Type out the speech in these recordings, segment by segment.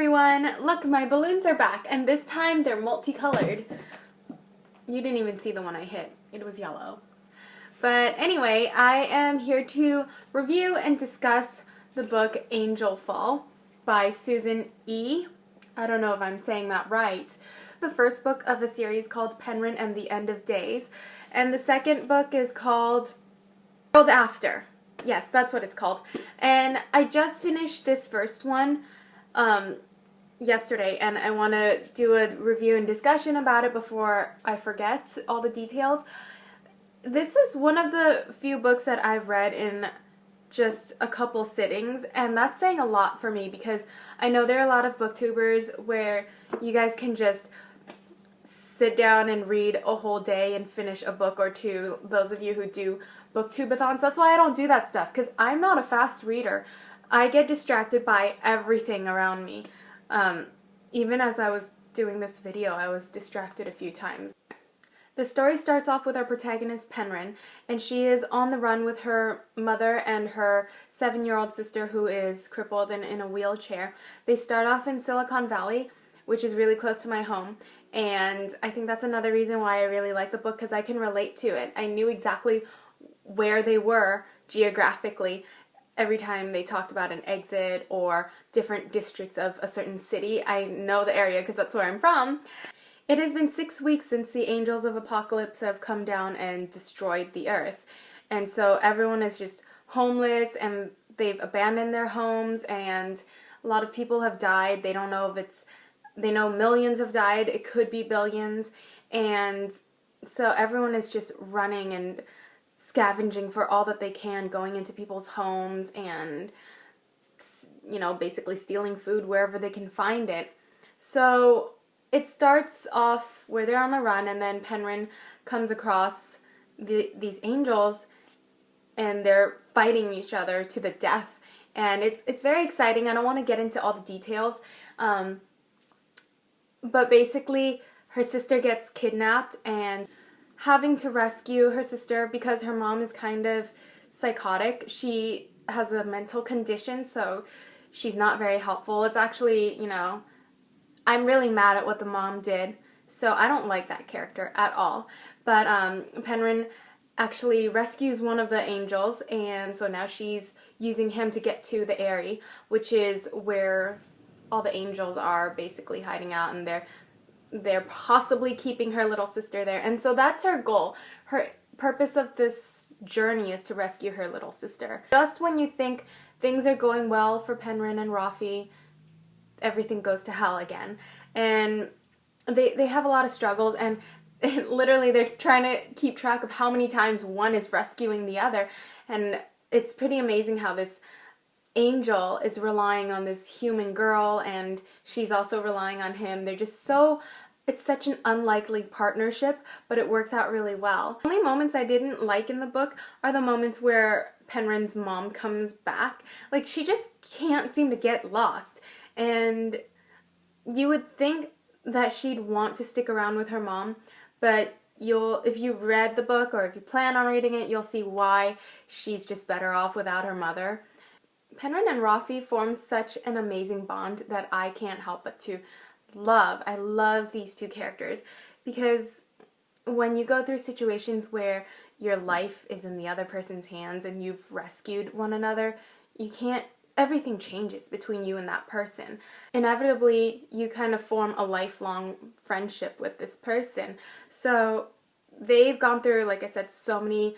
everyone! Look, my balloons are back, and this time they're multicolored. You didn't even see the one I hit. It was yellow. But anyway, I am here to review and discuss the book Angelfall by Susan E. I don't know if I'm saying that right. The first book of a series called Penguin and the End of Days, and the second book is called World After. Yes, that's what it's called. And I just finished this first one yesterday, and I want to do a review and discussion about it before I forget all the details. This is one of the few books that I've read in just a couple sittings, and that's saying a lot for me because I know there are a lot of booktubers where you guys can just sit down and read a whole day and finish a book or two. Those of you who do booktubeathons, that's why I don't do that stuff, because I'm not a fast reader. I get distracted by everything around me. Even as I was doing this video, I was distracted a few times. The story starts off with our protagonist, Penguin, and she is on the run with her mother and her 7-year-old sister who is crippled and in a wheelchair. They start off in Silicon Valley, which is really close to my home, and I think that's another reason why I really like the book, because I can relate to it. I knew exactly where they were geographically every time they talked about an exit or different districts of a certain city. I know the area because that's where I'm from. It has been 6 weeks since the angels of apocalypse have come down and destroyed the earth. And so everyone is just homeless and they've abandoned their homes, and a lot of people have died. They don't know if it's, they know millions have died. It could be billions. And so everyone is just running and scavenging for all that they can, going into people's homes and, you know, basically stealing food wherever they can find it. So it starts off where they're on the run, and then Penguin comes across these angels, and they're fighting each other to the death. And it's very exciting. I don't want to get into all the details, but basically her sister gets kidnapped, and having to rescue her sister because her mom is kind of psychotic. She has a mental condition, so she's not very helpful. It's actually, you know, I'm really mad at what the mom did, so I don't like that character at all. But Penguin actually rescues one of the angels, and so now she's using him to get to the Eyrie, which is where all the angels are basically hiding out, and they're possibly keeping her little sister there. And so that's her goal. Her purpose of this journey is to rescue her little sister. Just when you think things are going well for Penguin and Rafi, everything goes to hell again. And they have a lot of struggles, and literally they're trying to keep track of how many times one is rescuing the other. And it's pretty amazing how this angel is relying on this human girl, and she's also relying on him. They're just so, it's such an unlikely partnership, but it works out really well. The only moments I didn't like in the book are the moments where Penguin's mom comes back. Like, she just can't seem to get lost, and you would think that she'd want to stick around with her mom, but if you read the book or if you plan on reading it, you'll see why she's just better off without her mother. Penguin and Rafi form such an amazing bond that I can't help but to love. I love these two characters because when you go through situations where your life is in the other person's hands and you've rescued one another, everything changes between you and that person. Inevitably, you kind of form a lifelong friendship with this person. So they've gone through, like I said, so many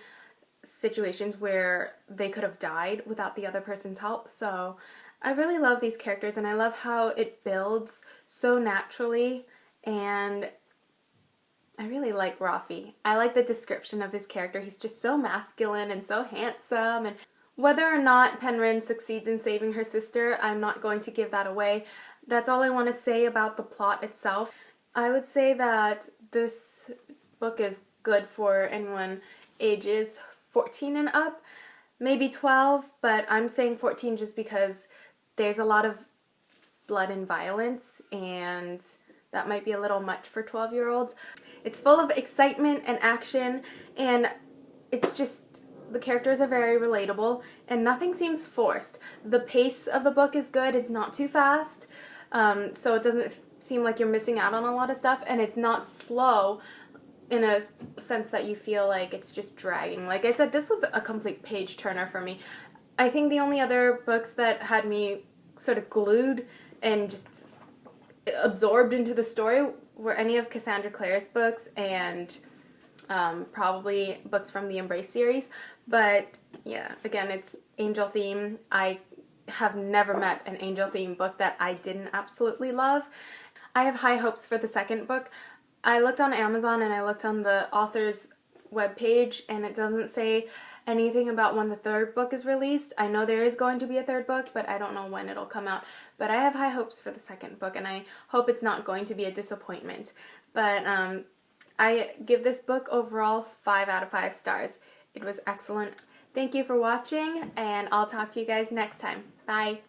situations where they could have died without the other person's help. So I really love these characters, and I love how it builds so naturally, and I really like Rafi. I like the description of his character. He's just so masculine and so handsome, and whether or not Penguin succeeds in saving her sister, I'm not going to give that away. That's all I want to say about the plot itself. I would say that this book is good for anyone ages 14 and up, maybe 12, but I'm saying 14 just because there's a lot of blood and violence, and that might be a little much for 12-year-olds. It's full of excitement and action, and it's just, the characters are very relatable, and nothing seems forced. The pace of the book is good, it's not too fast. so it doesn't seem like you're missing out on a lot of stuff, and it's not slow in a sense that you feel like it's just dragging. Like I said, this was a complete page turner for me. I think the only other books that had me sort of glued and just absorbed into the story were any of Cassandra Clare's books and probably books from the Embrace series. But yeah, again, it's angel theme. I have never met an angel theme book that I didn't absolutely love. I have high hopes for the second book. I looked on Amazon and I looked on the author's webpage, and it doesn't say anything about when the third book is released. I know there is going to be a third book, but I don't know when it'll come out. But I have high hopes for the second book, and I hope it's not going to be a disappointment. But I give this book overall 5 out of 5 stars. It was excellent. Thank you for watching, and I'll talk to you guys next time. Bye!